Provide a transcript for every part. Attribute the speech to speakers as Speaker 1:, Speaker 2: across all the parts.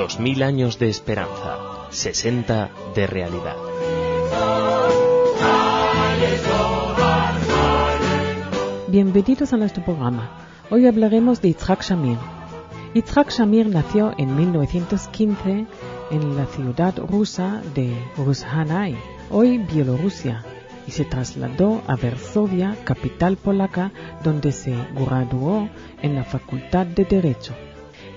Speaker 1: 2000 años de esperanza, 60 de realidad.
Speaker 2: Bienvenidos a nuestro programa. Hoy hablaremos de Yitzhak Shamir. Yitzhak Shamir nació en 1915 en la ciudad rusa de Ruzhanay, hoy Bielorrusia, y se trasladó a Varsovia, capital polaca, donde se graduó en la Facultad de Derecho.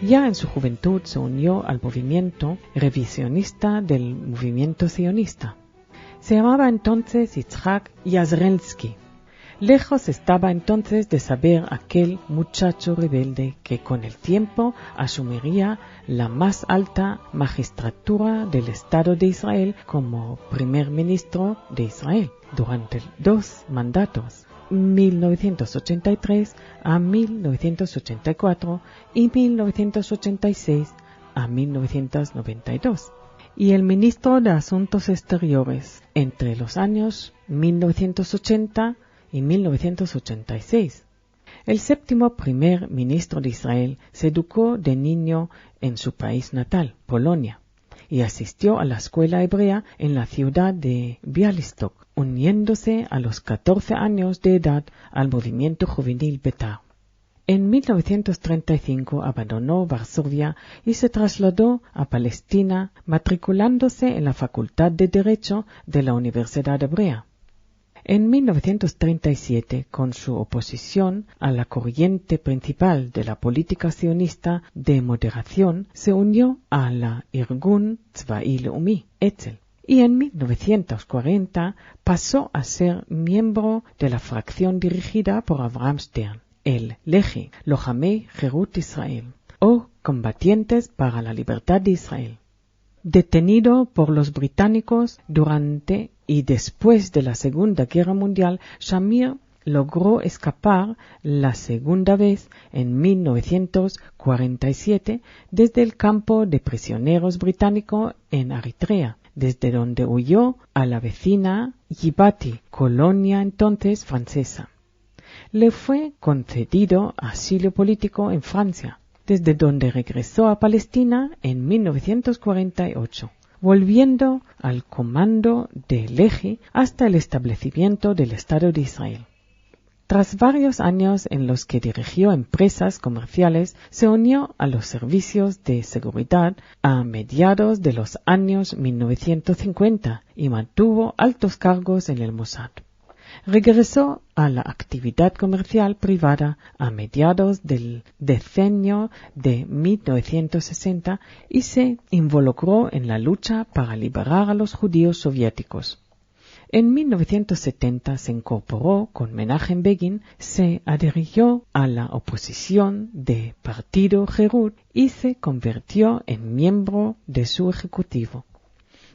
Speaker 2: Ya en su juventud se unió al movimiento revisionista del movimiento sionista. Se llamaba entonces Yitzhak Yazrelsky. Lejos estaba entonces de saber aquel muchacho rebelde que con el tiempo asumiría la más alta magistratura del Estado de Israel como primer ministro de Israel durante 2 mandatos, 1983 a 1984 y 1986 a 1992, y el ministro de Asuntos Exteriores entre los años 1980 y 1986. El 7º primer ministro de Israel se educó de niño en su país natal, Polonia, y asistió a la escuela hebrea en la ciudad de Białystok, uniéndose a los 14 años de edad al movimiento juvenil Betar. En 1935 abandonó Varsovia y se trasladó a Palestina, matriculándose en la Facultad de Derecho de la Universidad Hebrea. En 1937, con su oposición a la corriente principal de la política sionista de moderación, se unió a la Irgun Tzva'i Leumi, Etzel, y en 1940 pasó a ser miembro de la fracción dirigida por Avraham Stern, el Lehi, Lojamei Herut Israel, o Combatientes para la Libertad de Israel. Detenido por los británicos durante y después de la Segunda Guerra Mundial, Shamir logró escapar la segunda vez en 1947 desde el campo de prisioneros británico en Eritrea, desde donde huyó a la vecina Givati, colonia entonces francesa. Le fue concedido asilo político en Francia, desde donde regresó a Palestina en 1948, volviendo al comando de Lehi hasta el establecimiento del Estado de Israel. Tras varios años en los que dirigió empresas comerciales, se unió a los servicios de seguridad a mediados de los años 1950 y mantuvo altos cargos en el Mossad. Regresó a la actividad comercial privada a mediados del decenio de 1960 y se involucró en la lucha para liberar a los judíos soviéticos. En 1970 se incorporó con Menachem Begin, se adhirió a la oposición de Partido Herut y se convirtió en miembro de su ejecutivo.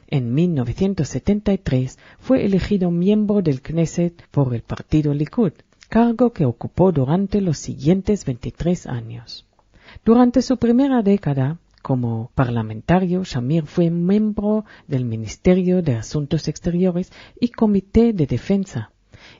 Speaker 2: En 1973 fue elegido miembro del Knesset por el partido Likud, cargo que ocupó durante los siguientes 23 años. Durante su primera década como parlamentario, Shamir fue miembro del Ministerio de Asuntos Exteriores y Comité de Defensa,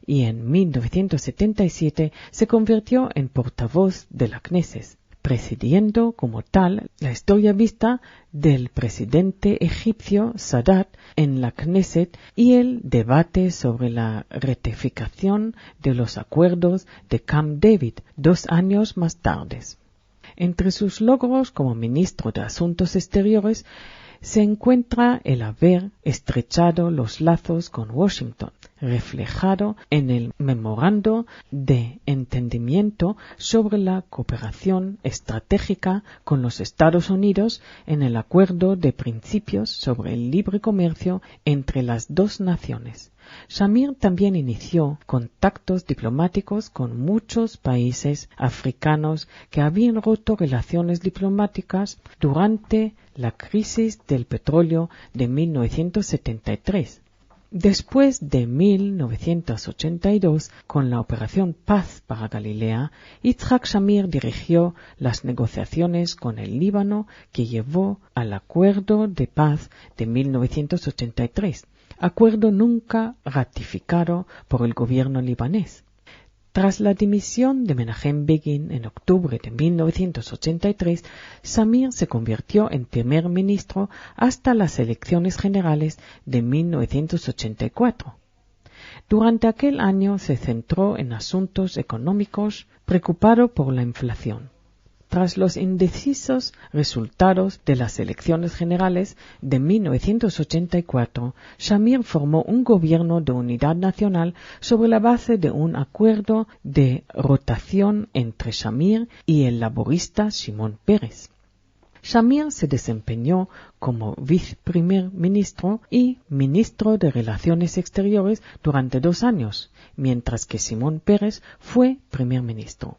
Speaker 2: y en 1977 se convirtió en portavoz de la Knesset, presidiendo como tal la historia vista del presidente egipcio Sadat en la Knesset y el debate sobre la ratificación de los acuerdos de Camp David 2 años más tarde. Entre sus logros como ministro de Asuntos Exteriores se encuentra el haber estrechado los lazos con Washington, reflejado en el memorando de entendimiento sobre la cooperación estratégica con los Estados Unidos en el acuerdo de principios sobre el libre comercio entre las dos naciones. Shamir también inició contactos diplomáticos con muchos países africanos que habían roto relaciones diplomáticas durante la crisis del petróleo de 1973. Después de 1982, con la Operación Paz para Galilea, Yitzhak Shamir dirigió las negociaciones con el Líbano que llevó al Acuerdo de Paz de 1983, acuerdo nunca ratificado por el gobierno libanés. Tras la dimisión de Menachem Begin en octubre de 1983, Shamir se convirtió en primer ministro hasta las elecciones generales de 1984. Durante aquel año se centró en asuntos económicos, preocupado por la inflación. Tras los indecisos resultados de las elecciones generales de 1984, Shamir formó un gobierno de unidad nacional sobre la base de un acuerdo de rotación entre Shamir y el laborista Shimon Peres. Shamir se desempeñó como viceprimer ministro y ministro de Relaciones Exteriores durante 2 años, mientras que Shimon Peres fue primer ministro.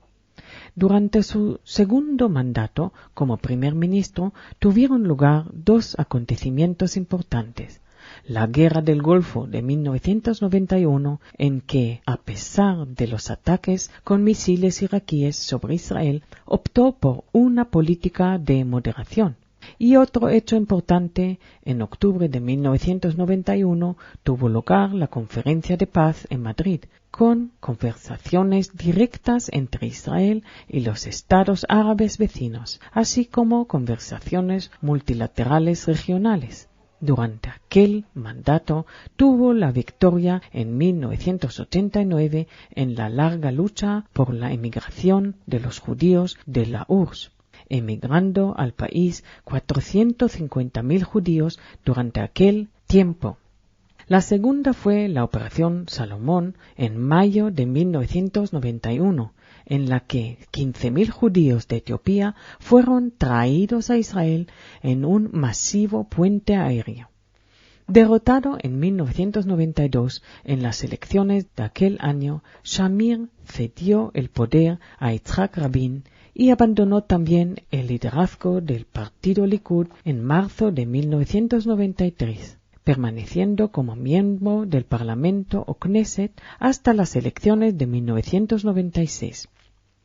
Speaker 2: Durante su segundo mandato como primer ministro tuvieron lugar 2 acontecimientos importantes. La Guerra del Golfo de 1991, en que, a pesar de los ataques con misiles iraquíes sobre Israel, optó por una política de moderación. Y otro hecho importante, en octubre de 1991 tuvo lugar la Conferencia de Paz en Madrid, con conversaciones directas entre Israel y los estados árabes vecinos, así como conversaciones multilaterales regionales. Durante aquel mandato tuvo la victoria en 1989 en la larga lucha por la emigración de los judíos de la URSS, emigrando al país 450.000 judíos durante aquel tiempo. La segunda fue la Operación Salomón en mayo de 1991, en la que 15.000 judíos de Etiopía fueron traídos a Israel en un masivo puente aéreo. Derrotado en 1992 en las elecciones de aquel año, Shamir cedió el poder a Yitzhak Rabin y abandonó también el liderazgo del partido Likud en marzo de 1993. Permaneciendo como miembro del Parlamento o Knesset hasta las elecciones de 1996.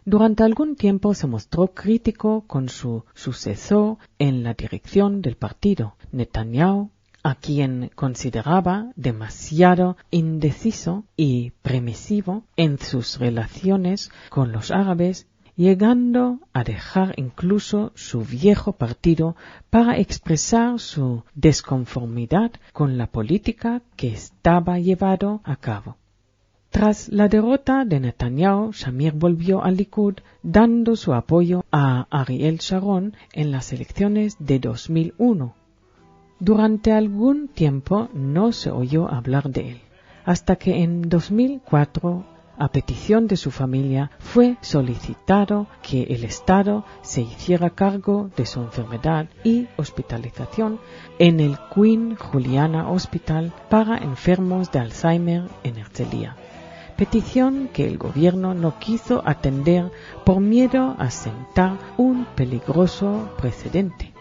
Speaker 2: Durante algún tiempo se mostró crítico con su sucesor en la dirección del partido, Netanyahu, a quien consideraba demasiado indeciso y permisivo en sus relaciones con los árabes, llegando a dejar incluso su viejo partido para expresar su desconformidad con la política que estaba llevando a cabo. Tras la derrota de Netanyahu, Shamir volvió al Likud, dando su apoyo a Ariel Sharon en las elecciones de 2001. Durante algún tiempo no se oyó hablar de él, hasta que en 2004, a petición de su familia, fue solicitado que el Estado se hiciera cargo de su enfermedad y hospitalización en el Queen Juliana Hospital para enfermos de Alzheimer en Herzliya. Petición que el gobierno no quiso atender por miedo a sentar un peligroso precedente.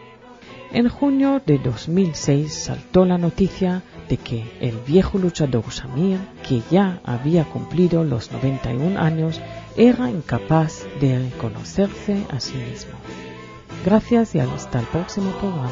Speaker 2: En junio de 2006 saltó la noticia de que el viejo luchador Shamir, que ya había cumplido los 91 años, era incapaz de reconocerse a sí mismo. Gracias y hasta el próximo programa.